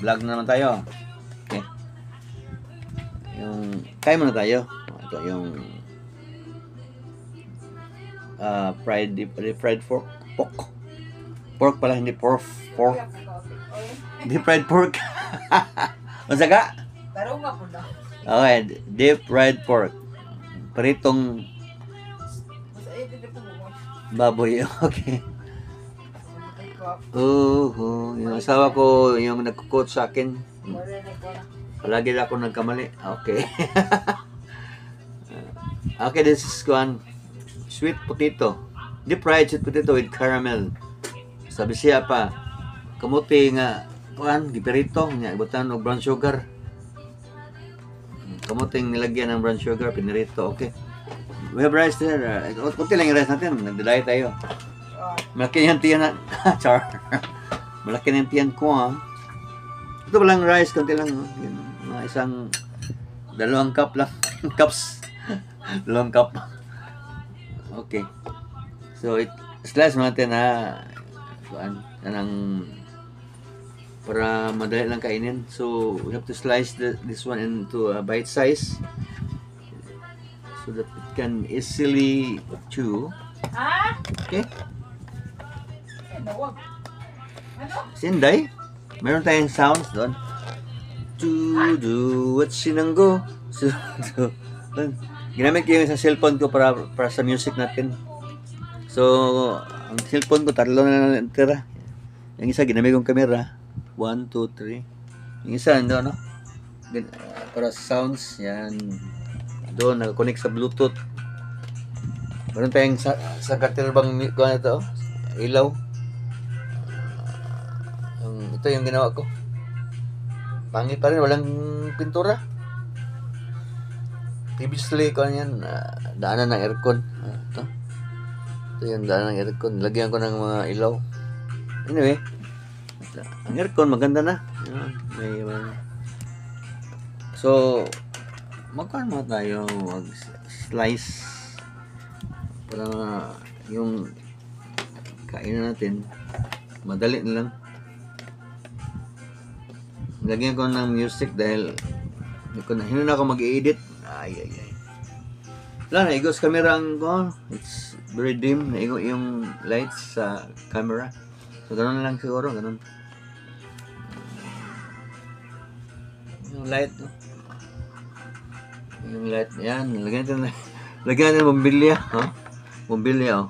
Vlog na naman tayo. Okay. Yung, kaya muna tayo. Ito yung fried pork. Pork pala, hindi pork. Deep fried pork. Unsa ka? Pero nga po na. Okay, deep fried pork. Pritong Mas ay, hindi po mo. baboy. Okay. Yung asawa ko, yung nagkukot sa akin. Palagi na ako nagkamali. Okay. Okay, this is one sweet potato. Deep fried sweet potato with caramel. Sabi siya pa, kamuti nga, kuan, giperito, nga, ibutan og brown sugar. Kamuting nilagyan ng brown sugar, pinirito, okay. We have rice there. Kunti lang yung rice natin, nagdadaya tayo. Malaki yung tiyan na, char. Malaki na yung tiyan ko, ha. Ito palang rice, kunti lang, yun, mga isang, 2 cup lang, cups. 2 cup. Okay. So, slice natin, ha. Kuan, anang, para madali lang kainin. So, we have to slice this one into a bite size so that it can easily chew. Ha? Okay? Ano? Sinday, meron tayong sounds doon. Do what sinanggo. So, ginamit ko yung sa cellphone ko para sa music natin. So, ang cellphone ko, 3 na lang tira. Yung isa, ginamit kong camera. 1, 2, 3. Yung isa, no? Para sounds, yan. Doon, nakakonect sa Bluetooth. Meron tayong sa katilbang ko na ito, ilaw. Ito yung ginawa ko. Pangit pa rin, walang pintura. Previously, ko yan, daanan ng aircon. Ito yung daanan ng aircon. Lagyan ko ng mga ilaw. Anyway, ang aircon maganda na. So, magkaan mo tayo mag-slice para yung kainan natin madali na lang. Lagyan ko ng music dahil hindi na ako mag-i-edit. Ay. Wala, naigos camera ko. It's very dim. Naigo yung lights sa camera. So, ganoon lang siguro. Ganoon. Yung light, no? Yung light, yan. Lagyan natin ng bombilya. Bombilya, oh.